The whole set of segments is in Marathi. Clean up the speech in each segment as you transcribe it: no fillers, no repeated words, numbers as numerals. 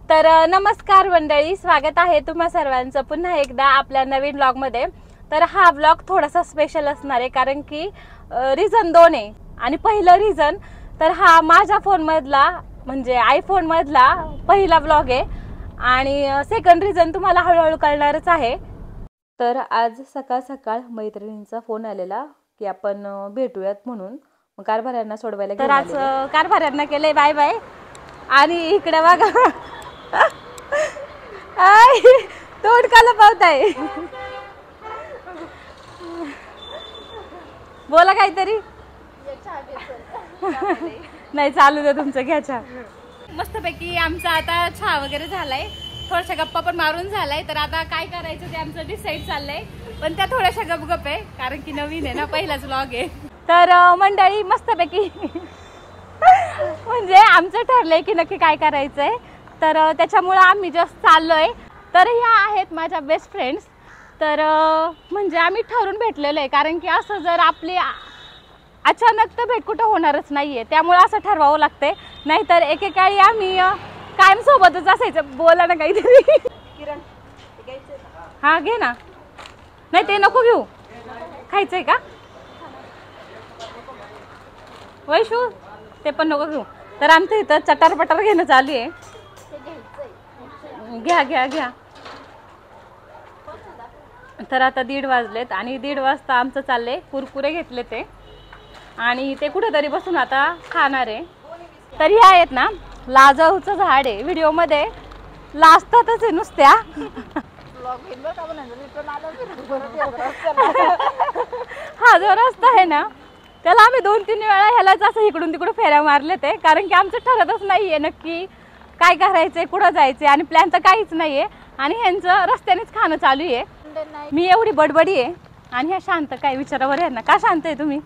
तर नमस्कार मंडळी, स्वागत आहे तुम्हा सर्वांचं पुन्हा एकदा आपल्या नवीन व्लॉग मध्ये। तर हा व्लॉग थोडासा स्पेशल असणार आहे कारण की रिझन दोन आहे। आणि पहिलं रिझन तर हा माझ्या फोन मधला म्हणजे आयफोन मधला पहिला व्लॉग आहे आणि सेकंड रिझन तुम्हाला हळूहळू कळणारच आहे। तर आज सकाळ सकाळ मैत्रिणींचा फोन आलेला की आपण भेटूयात म्हणून, मग कारभाऱ्यांना सोडवायला तर आज कारभाऱ्यांना केलंय बाय बाय। आणि इकडे बघा तोंड काला पावताय, बोला काहीतरी। नाही चालू दे तुमचं, घ्या चहा। मस्तपैकी आमचा आता चहा वगैरे झालाय, थोड्याशा गप्पा पण मारून झालाय। तर आता काय करायचं ते आमचं डिसाईड चाललंय, पण त्या थोड्याशा गपगप आहे कारण की नवीन आहे ना, पहिलाच व्लॉग आहे। तर मंडळी मस्तपैकी म्हणजे आमचं ठरलंय की नक्की काय करायचंय, तर त्याच्यामुळे आम्ही जस्ट चाललोय। तर ह्या आहेत माझ्या बेस्ट फ्रेंड्स। तर म्हणजे आम्ही ठरून भेटलेलो आहे कारण की असं जर आपली अचानक तर भेट कुठं होणारच नाहीये, त्यामुळे असं ठरवावं लागतंय, नाहीतर एकेकाळी आम्ही कायम सोबतच असायचं। बोला ना काहीतरी। हा घे ना, नाही ते नको घेऊ, खायचंय का वैशू, ते पण नको घेऊ। तर आमचं इथं चटार पटार घेणं चालू आहे, घ्या घ्या घ्या। तर आता 1:30 वाजलेत आणि 1:30 वाजता आमचं चाललंय कुरकुरे घेतले ते, आणि ते कुठेतरी बसून आता खाणार आहे। तर ह्या आहेत ना लाजऊचं झाड आहे, व्हिडिओ मध्ये लाजतातच आहे नुसत्या। हा जो रस्ता आहे ना त्याला आम्ही 2-3 वेळा ह्यालाच असं इकडून तिकडून फेऱ्या मारले ते, कारण की आमचं ठरतच नाहीये नक्की काय करायचंय, कुठं जायचंय, आणि प्लॅन तर काहीच नाहीये। आणि ह्यांचं रस्त्यानेच खाणं चालू आहे। मी एवढी बडबडी आहे आणि ह्या शांत, काय विचारावर आहे ना, का शांत आहे तुम्ही?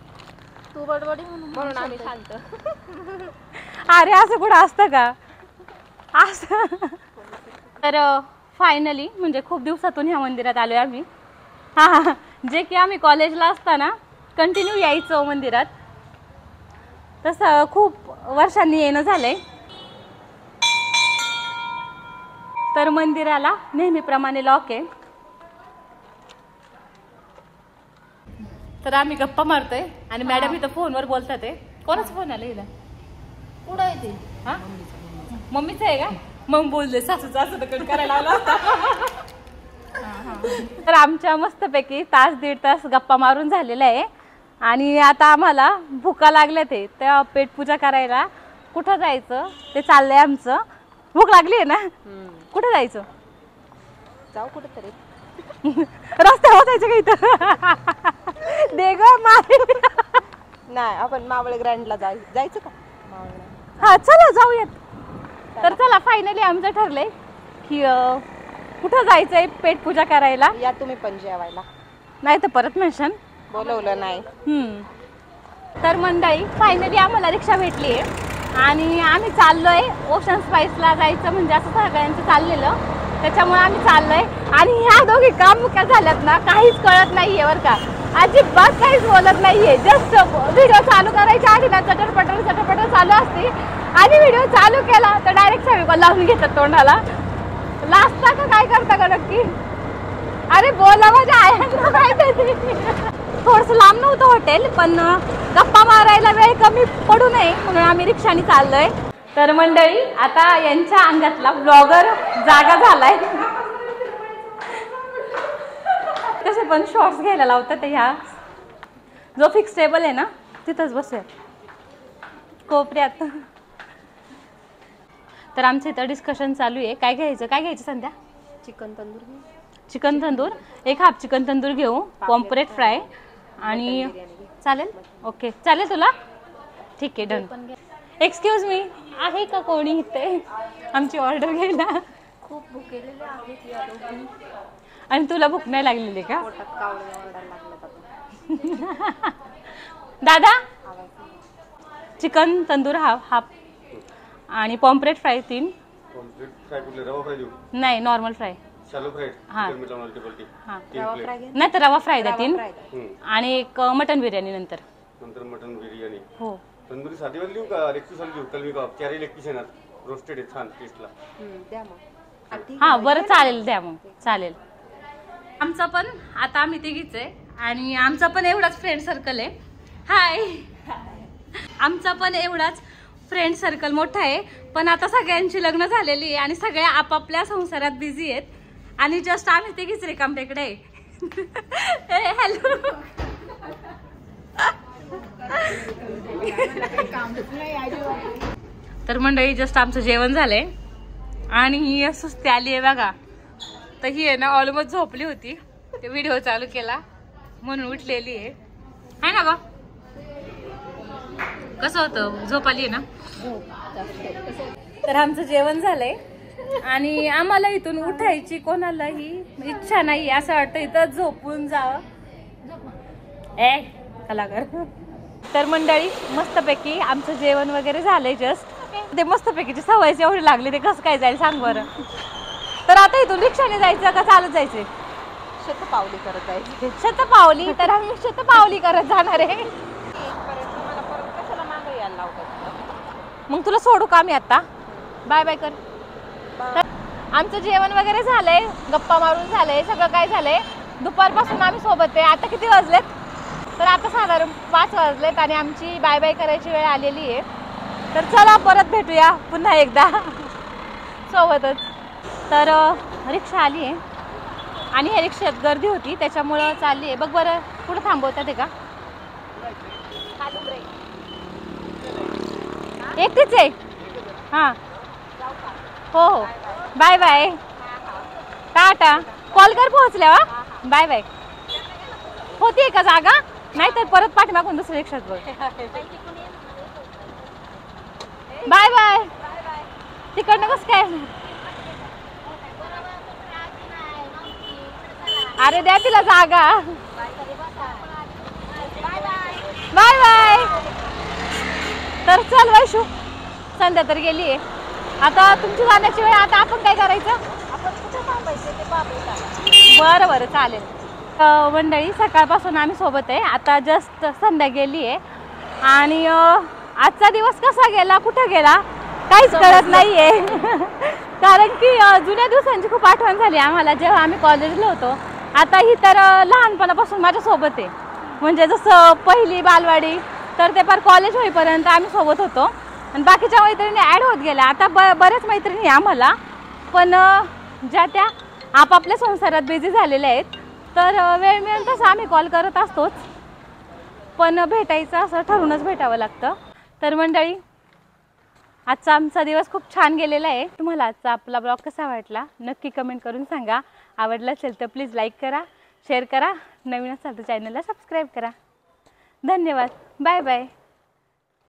तू बडबडी म्हणून आम्ही शांत। अरे असं कुठं असतं का असं? तर फायनली म्हणजे खूप दिवसातून ह्या मंदिरात आलोय आम्ही। हा जे की आम्ही कॉलेजला असताना कंटिन्यू यायचो मंदिरात, तसं खूप वर्षांनी येणं झालंय। तर मंदिराला नेहमीप्रमाणे लॉक आहे। तर आम्ही गप्पा मारतोय आणि मॅडम इथं फोनवर बोलतात आहे। कोणाचा फोन आला हिला? कुठं आहे ते? हा मम्मीच आहे का? मग बोलले सासूचं असं तर करायला लावला। तर आमच्या मस्तपैकी 1-1.5 तास गप्पा मारून झालेला आहे आणि आता आम्हाला भुका लागल्या ते त्या पेटपूजा करायला कुठं जायचं ते चाललंय आमचं। भूक लागली आहे ना, कुठं जायचं? जाऊ कुठेतरी रस्त्यावर होतायचं का इथं? दे ग मारे। नाही, आपण मावळे ग्रँडला जायचं का? हा चला जाऊयात। तर चला फायनली आमचं ठरलंय की कुठं जायचंय पेटपूजा करायला। या तुम्ही पण जेवायला, नाही तर परत मेन्शन बोलवलं नाही। तर मंडळी फायनली आम्हाला रिक्षा भेटली आहे आणि आम्ही चाललोय ओशन स्पाइसला जायचं, म्हणजे असं सगळ्यांचं चाललेलं, त्याच्यामुळे आम्ही चाललोय। आणि ह्या दोघी कामुक्या झाल्यात ना, काहीच कळत नाहीये बरं का, अजिबात काहीच बोलत नाहीये। जस्ट व्हिडिओ चालू करायच्या आधी ना चटरपटर चालू असते आणि व्हिडिओ चालू केला तर डायरेक्ट सगळं लावून घेतात तोंडाला। लाजता का काय करता का नक्की? अरे बोला माझ्या आयांना माहिती। थोडंसं लांब नव्हतं हॉटेल, पण गप्पा मारायला वेळ कमी पडू नये म्हणून आम्ही रिक्षाने चाललोय। तर मंडळी आता यांच्या अंगातला ब्लॉगर जागा झालाय। कसे पण शॉर्ट्स घ्यायला लावतात ह्या, जो फिक्स टेबल आहे ना तिथंच बसूया कोपऱ्यात। तर आमचं इथं डिस्कशन चालू आहे, काय घ्यायचं संध्या? चिकन तंदूर, चिकन तंदूर, एक हाफ चिकन तंदूर घेऊ, पॉम्परेट फ्राय आणि चालेल? ओके चालेल तुला? ठीक आहे डन। एक्सक्यूज मी, आहे का कोणी इथे आमची ऑर्डर घ्यायला? खूप भुकेलेले आहेत या दोघी। आणि तुला भूक नाही लागलेली का? पोटात कावळे ओरडायला लागले। दादा चिकन तंदूर हाफ आणि पॉम्परेट फ्राय 3। पॉम्परेट फ्राय कुठले, रवा फ्राय देऊ? नाही नॉर्मल फ्राय। शॅलो फ्राय, हां चिकन मल्टी पलटी, हां रवा फ्राय घे, नाही तर रवा फ्राय द्या 3 हम्म, आणि एक मटन बिर्याणी नंतर नंतर मटन बिर्याणी। हो तंदुरी साधीवाली देऊ का लेग पीस वाली देऊ? कलमी कबाब 4 लेग पीस येणार। रोस्टेड आहे छान टेस्टला. द्या मग. आणि ती हा बरं चालेल, द्या मग चालेल. आमचा पण आता आम्ही तिघीच आहे आणि आमचा पण एवढाच फ्रेंड सर्कल आहे. हाय. आमचा पण एवढाच फ्रेंड सर्कल मोठा आहे, पण आता सगळ्यांची लग्न झालेली आहे आणि सगळे आपापल्या संसारात बिझी आहेत आणि जस्ट आम्ही तिघीच रिकामटेकडे आहे. हॅलो. तर मंडळी जस्ट आमचं जेवण झालंय आणि ही सुस्ती आली आहे बघा. तर ही आहे ना ऑलमोस्ट झोपली होती, ते व्हिडिओ चालू केला म्हणून उठलेली आहे ना बा. कसं होतं, झोप आली आहे ना. तर आमचं जेवण झालंय आणि आम्हाला इथून उठायची कोणालाही इच्छा नाही, असं वाटतं इथं झोपून जावं. कलाकार. तर मंडळी मस्तपैकी आमचं जेवण वगैरे झालंय जस्ट. ते मस्तपैकीची सवयच एवढी लागली, ते कसं काय जाईल सांग बरं. तर आता इथून रिक्षाने जायचं का चालत जायचंय? शतपावली करत जायची. शतपावली. तर आम्ही शतपावली करत जाणार आहे. मला परत कशाला मागं यायला लावतात. मग तुला सोडू का मी आता? बाय बाय कर. तर आमचं जेवण वगैरे झालंय, गप्पा मारून झालंय, सगळं काय झालंय. दुपारपासून आम्ही सोबत आहे. आता किती वाजलेत? तर आता साधारण 5 वाजलेत आणि आमची बाय बाय करायची वेळ आलेली आहे. तर चला परत भेटूया पुन्हा एकदा सोबतच. तर रिक्षा आली आहे आणि ह्या रिक्षात गर्दी होती त्याच्यामुळं चालली आहे. बघ बरं कुठं थांबवतात आहे का? एकटीच आहे. हां हो हो. Bye bye. टाटा. कॉल कर पोहोचल्या. Bye bye. होती का जागा? नाही तर परत पाठीमागून दुसऱ्या रिक्षात बघ. Bye bye. तिकडनं कसं काय? अरे द्या तिला जागा. Bye bye. तर चल वैशू, संध्या तर गेली आहे. आता तुमची जाण्याची वेळ. आता आपण काय करायचं? आपण कुठे थांबायचं ते बाबा. बरं बरं चालेल. मंडळी सकाळपासून आम्ही सोबत आहे. आता जस्ट संध्या गेली आहे आणि आजचा दिवस कसा गेला, कुठं गेला काहीच कळत नाहीये. कारण की जुन्या दिवसांची खूप आठवण झाली आम्हाला जेव्हा आम्ही कॉलेजला होतो. आता ही तर लहानपणापासून माझ्या सोबत आहे. म्हणजे जसं पहिली बालवाडी तर ते पार कॉलेज होईपर्यंत आम्ही सोबत होतो आणि बाकीच्या मैत्रिणी ॲड होत गेल्या. आता बऱ्याच मैत्रिणी आम्हाला, पण ज्या त्या आपापल्या संसारात बिझी झालेल्या आहेत. तर वेळ मिळेल तसं आम्ही कॉल करत असतोच, पण भेटायचं असं ठरूनच भेटावं लागतं. तर मंडळी आजचा आमचा दिवस खूप छान गेलेला आहे. तुम्हाला आजचा आपला ब्लॉग कसा वाटला नक्की कमेंट करून सांगा. आवडला असेल तर प्लीज लाईक करा, शेअर करा, नवीन असाल तर चॅनलला सबस्क्राईब करा. धन्यवाद. Bye bye.